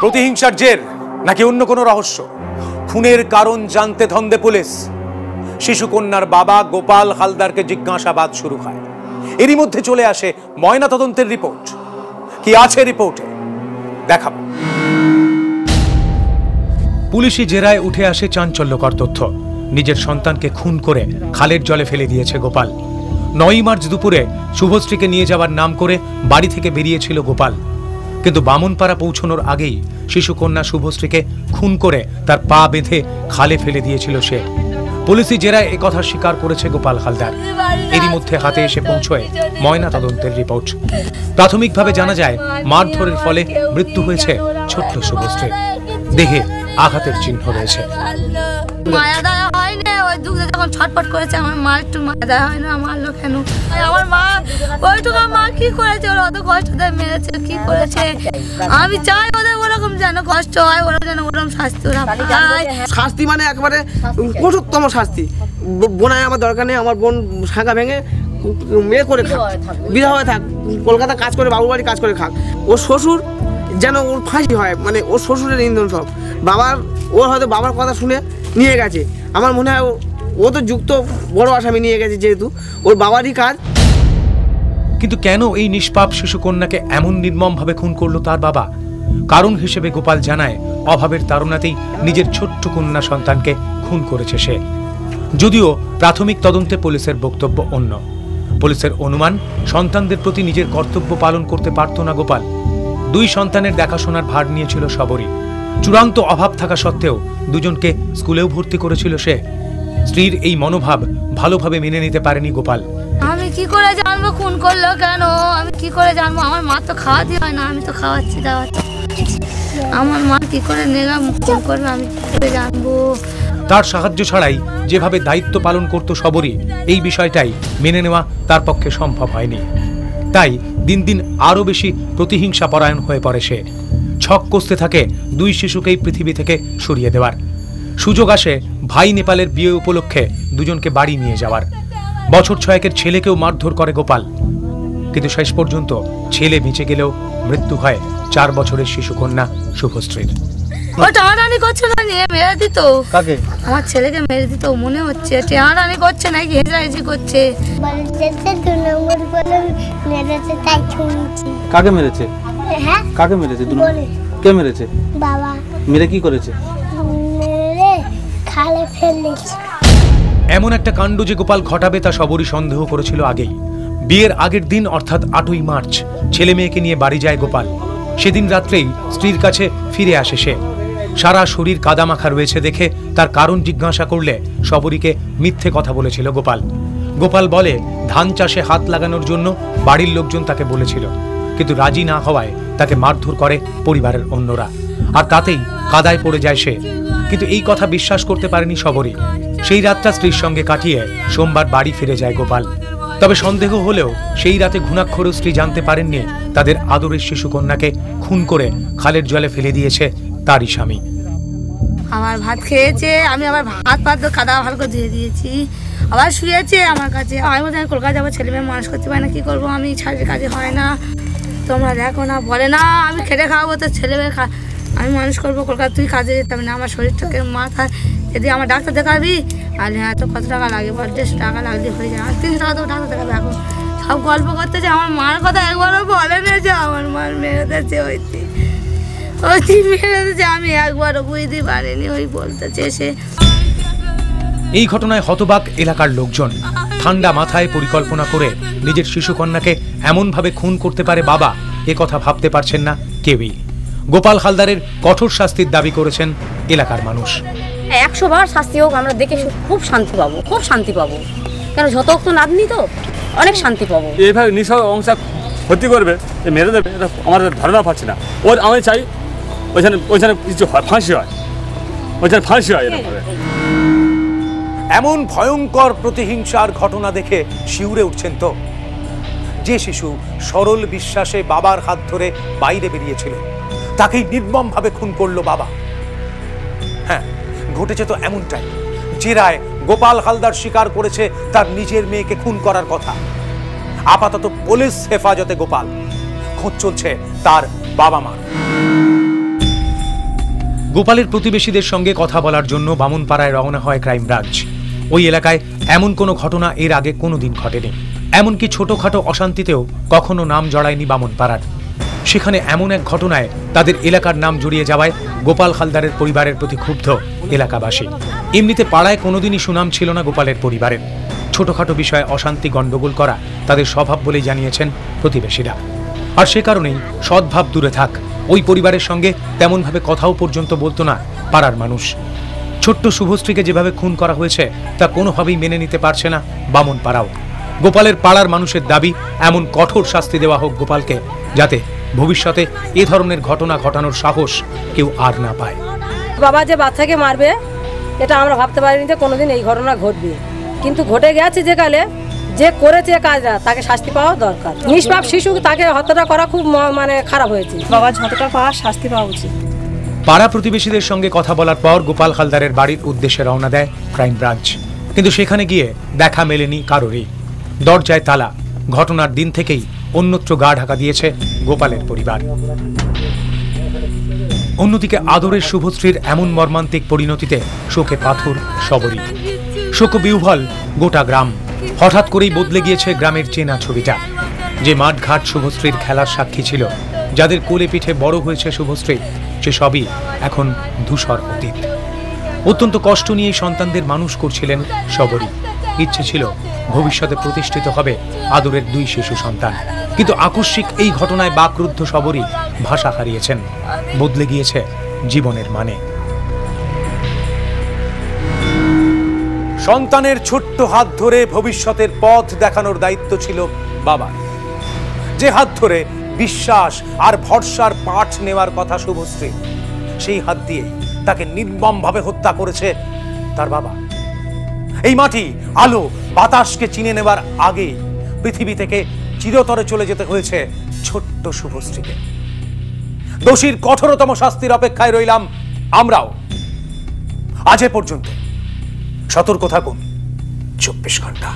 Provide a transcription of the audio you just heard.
প্রতিহিংসার জের নাকি অন্য কোনো রহস্য? খুনের কারণ জানতে ধন্দে পুলিশ। শিশুকন্যার বাবা গোপাল হালদারকে জিজ্ঞাসাবাদ শুরু হয়। এরই মধ্যে চলে আসে ময়নাতদন্তের রিপোর্ট। কি আছে রিপোর্টে দেখাবো। পুলিশি জেরায় উঠে আসে চাঞ্চল্যকর তথ্য। নিজের সন্তানকে খুন করে খালের জলে ফেলে দিয়েছে গোপাল। 9 মার্চ দুপুরে শুভশ্রীকে নিয়ে যাওয়ার নাম করে বাড়ি থেকে বেরিয়েছিল গোপাল, কিন্তু বামনপাড়া পৌঁছানোর আগেই শিশুকন্যা শুভশ্রীকে খুন করে তার পা বেঁধে খালে ফেলে দিয়েছিল সে। পুলিশি জেরায় একথা স্বীকার করেছে গোপাল হালদার। এরই মধ্যে হাতে এসে পৌঁছয় ময়নাতদন্তের রিপোর্ট। প্রাথমিকভাবে জানা যায় মারধরের ফলে মৃত্যু হয়েছে ছোট্ট শুভশ্রীর। দেহে আঘাতের চিহ্ন রয়েছে। মায়া দয়া হয় না, ওই দুধে যখন ছটপট করেছে আমার মা একটু মায়া দয়া হয় না, মারলো কেন? আমার মা ওইটুকু মা কি করেছে, ওরা অত কষ্ট দিয়ে মেরেছে, কি করেছে? আমি চাই ওদের ওরকম যেন কষ্ট হয়, ওরা যেন ওরকম শাস্তি ওরা পায়। শাস্তি মানে একবারে কঠোরতম শাস্তি। বোনায় আমার দরকার নেই, আমার বোন শাঁখা ভেঙে মেয়ে করে খাক, বিধবা হয়ে থাক, কলকাতা কাজ করে বাবু বাড়ি কাজ করে খাক। ওর শ্বশুর যেন ওর ফাঁসি হয়, মানে ওর শ্বশুরের ইন্ধন সব। ওর হয়তো বাবার কথা শুনে নিয়ে গেছে। আমার মনে হয় ও তো যুক্ত বড় আসামি নিয়ে গেছে, যেহেতু ওর বাবারই কাজ। কিন্তু কেন এই নিষ্পাপ শিশুকন্যাকে এমন নির্মমভাবে খুন করলো তার বাবা? কারণ হিসেবে গোপাল জানায়, অভাবের তাড়নাতেই নিজের ছোট্ট কন্যা সন্তানকে খুন করেছে সে। যদিও প্রাথমিক তদন্তে পুলিশের বক্তব্য অন্য। পুলিশের অনুমান, সন্তানদের প্রতি নিজের কর্তব্য পালন করতে পারত না গোপাল। 2 সন্তানের দেখাশোনার ভার নিয়েছিল সবরই। চূড়ান্ত অভাব থাকা সত্ত্বেও দুজনকে স্কুলেও ভর্তি করেছিল সে। স্ত্রীর এই মনোভাব ভালোভাবে মেনে নিতে পারেনি গোপাল। আমি কি করে জানবো খুন করলো কেন? আমি কি করে জানবো? আমার মা তো খাওয়াতে হয় না, আমি তো খাওয়াচ্ছি দাওয়াচ্ছি। আমার মা কি করে নিলাম খুন করবে, আমি কি করে জানবো? তার সাহায্য ছাড়াই যেভাবে দায়িত্ব পালন করত সবরই, এই বিষয়টাই মেনে নেওয়া তার পক্ষে সম্ভব হয়নি। তাই দিন দিন আরো বেশি প্রতিহিংসা পরায়ণ হয়ে পড়ে সে। ছক কষতে থাকে 2 শিশুকেই পৃথিবী থেকে সরিয়ে দেওয়ার। সুযোগ আসে ভাই নেপালের বিয়ে উপলক্ষে দুজনকে বাড়ি নিয়ে যাওয়ার। বছর 6-এর ছেলেকেও মারধর করে গোপাল, কিন্তু শেষ পর্যন্ত ছেলে বেঁচে গেলেও মৃত্যু হয় 4 বছরের শিশুকন্যা শুভশ্রীর। ও টানাটানি করছে না, নিয়ে মেরে দিত। কাকে? আমার ছেলেকে মেরে দিত মনে হচ্ছে। টানাটানি করছে নাকি হেজাহেজি করছে? কাকে মেরেছে? হ্যাঁ, কাকে মেরেছে? কে মেরেছে? বাবা মেরে কি করেছে? মেরে খালে ফেলেছে। এমন একটা কাণ্ড যে গোপাল ঘটাবে তা সবরই সন্দেহ করেছিল আগেই। বিয়ের আগের দিন অর্থাৎ 8ই মার্চ ছেলে মেয়েকে নিয়ে বাড়ি যায় গোপাল। সেদিন রাত্রেই স্ত্রীর কাছে ফিরে আসে সে। সারা শরীর কাদামাখা রয়েছে দেখে তার কারণ জিজ্ঞাসা করলে সবরীকে মিথ্যে কথা বলেছিল গোপাল। গোপাল বলে ধান চাষে হাত লাগানোর জন্য বাড়ির লোকজন তাকে বলেছিল, কিন্তু রাজি না হওয়ায় তাকে মারধর করে পরিবারের অন্যরা, আর তাতেই কাদায় পড়ে যায় সে। কিন্তু এই কথা বিশ্বাস করতে পারেনি সবরী। সেই রাতটা স্ত্রীর সঙ্গে কাটিয়ে সোমবার বাড়ি ফিরে যায় গোপাল। তবে সন্দেহ হলেও সেই রাতে ঘুণাক্ষরেও স্ত্রী জানতে পারেননি তাদের আদরের শিশুকন্যাকে খুন করে খালের জলে ফেলে দিয়েছে তারই স্বামী। আমার ভাত খেয়েছে, আমি আবার ভাত কাদা ভালো করে ধুয়ে দিয়েছি, আবার শুয়েছে আমার কাছে। আমি বলছি আমি কলকাতা যাবো, ছেলে মেয়ে মানুষ করতে পারি না, কি করবো আমি, ছাড়ের কাজে হয় না, তোমরা দেখো না, বলে না আমি খেটে খাওয়াবো তো ছেলে মেয়ে আমি মানুষ করবো, কলকাতা তুই কাজে যেতাম না, আমার শরীরটাকে মাথায় যদি আমার ডাক্তার দেখাবি, আর হ্যাঁ তো কত টাকা লাগে, 150 টাকা লাগলে হয়ে যায়, আর 300 টাকা তো ডাক্তার দেখাবে। এখন সব গল্প করতেছে, আমার মার কথা একবারও বলে না যে আমার মার মেরে দিয়েছে, ওই মেরে দিয়েছে, আমি একবারও বুঝতে পারিনি, ওই বলতেছে সে। এই ঘটনায় হতবাক এলাকার লোকজন। ঠান্ডা মাথায় পরিকল্পনা করে নিজের শিশুকন্যাকে এমনভাবে খুন করতে পারে বাবা, এ কথা ভাবতে পারছেন না কেউই। গোপাল হালদারের কঠোর শাস্তির দাবি করেছেন এলাকার মানুষ। 100 বার শাস্তি হোক, আমরা দেখে খুব শান্তি পাবো, খুব শান্তি পাবো। কেন যতক তো নাতনি তো অনেক শান্তি পাবো। এইভাবে নিঃস্ব অংশ ক্ষতি করবে, মেরে দেবে, এটা আমাদের ধারণা পাচ্ছি না। ওর আমি চাই ওইখানে কিছু ফাঁসি হয়, ওইখানে ফাঁসি হয়। এমন ভয়ঙ্কর প্রতিহিংসার ঘটনা দেখে শিউরে উঠছেন তো। যে শিশু সরল বিশ্বাসে বাবার হাত ধরে বাইরে বেরিয়েছিল, তাকেই নির্মমভাবে খুন করলো বাবা। হ্যাঁ, ঘটেছে তো এমনটাই। জেরায় গোপাল হালদার স্বীকার করেছে তার নিজের মেয়েকে খুন করার কথা। আপাতত পুলিশ হেফাজতে গোপাল, খোঁজ চলছে তার বাবা মার। গোপালের প্রতিবেশীদের সঙ্গে কথা বলার জন্য বামুনপাড়ায় রওনা হয় ক্রাইম ব্রাঞ্চ। ওই এলাকায় এমন কোনো ঘটনা এর আগে কোনোদিন ঘটেনি। এমনকি ছোটখাটো অশান্তিতেও কখনো নাম জড়ায়নি বামুনপাড়ার। সেখানে এমন এক ঘটনায় তাদের এলাকার নাম জড়িয়ে যাওয়ায় গোপাল হালদারের পরিবারের প্রতি ক্ষুব্ধ এলাকাবাসী। এমনিতে পাড়ায় কোনোদিনই সুনাম ছিল না গোপালের পরিবারের। ছোটখাটো বিষয়ে অশান্তি গণ্ডগোল করা তাদের স্বভাব বলেই জানিয়েছেন প্রতিবেশীরা। আর সে কারণেই সদ্ভাব দূরে থাক, ওই পরিবারের সঙ্গে তেমনভাবে কথাও পর্যন্ত বলতো না পাড়ার মানুষ। ছোট্ট শুভশ্রীকে যেভাবে খুন করা হয়েছে তা কোনোভাবেই মেনে নিতে পারছে না বামুনপাড়াও। গোপালের পাড়ার মানুষের দাবি এমন কঠোর শাস্তি দেওয়া হোক গোপালকে, যাতে ভবিষ্যতে এ ধরনের ঘটনা ঘটানোর সাহস কেউ আর না পায়। বাবা যে বাচ্চাকে মারবে এটা আমরা ভাবতে পারিনি যে কোনোদিন এই ঘটনা ঘটবে, কিন্তু ঘটে গেছে। যে কালে যে করেছে কাজটা তাকে শাস্তি পাওয়া দরকার। নিষ্পাপ শিশু তাকে হত্যাটা করা খুব খারাপ হয়েছে। বাবা যতটা পাওয়া শাস্তি পাওয়া উচিত। পাড়া প্রতিবেশীদের সঙ্গে কথা বলার পর গোপাল হালদারের বাড়ির উদ্দেশ্যে রওনা দেয় ক্রাইম ব্রাঞ্চ। কিন্তু সেখানে গিয়ে দেখা মেলেনি কারোরই। দরজায় তালা। ঘটনার দিন থেকেই অন্যত্র গা ঢাকা দিয়েছে গোপালের পরিবার। অন্যদিকে আদরের শুভশ্রীর এমন মর্মান্তিক পরিণতিতে শোকে পাথর সবরী। শোকবিহ্বল গোটা গ্রাম। হঠাৎ করেই বদলে গিয়েছে গ্রামের চেনা ছবিটা। যে মাঠঘাট শুভশ্রীর খেলার সাক্ষী ছিল, যাদের কোলে পিঠে বড় হয়েছে শুভশ্রী, সে সবই এখন ধূসর অতীত। অত্যন্ত কষ্ট নিয়ে সন্তানদের মানুষ করছিলেন সবরী। ইচ্ছে ছিল ভবিষ্যতে প্রতিষ্ঠিত হবে আদরের 2 শিশু সন্তান। কিন্তু আকস্মিক এই ঘটনায় বাকরুদ্ধ সবরী ভাষা হারিয়েছেন। বদলে গিয়েছে জীবনের মানে। সন্তানের ছোট্ট হাত ধরে ভবিষ্যতের পথ দেখানোর দায়িত্ব ছিল বাবার। যে হাত ধরে বিশ্বাস আর ভরসার পাঠ নেওয়ার কথা শুভশ্রী, সেই হাত দিয়েই তাকে নির্মমভাবে হত্যা করেছে তার বাবা। এই মাটি, আলো, বাতাসকে চিনে নেবার আগে পৃথিবী থেকে চিরতরে চলে যেতে হয়েছে ছোট্ট শুভশ্রীকে। দোষীর কঠোরতম শাস্তির অপেক্ষায় রইলাম আমরাও। আজ এ পর্যন্ত। সতর্ক থাকুন 24 ঘন্টা।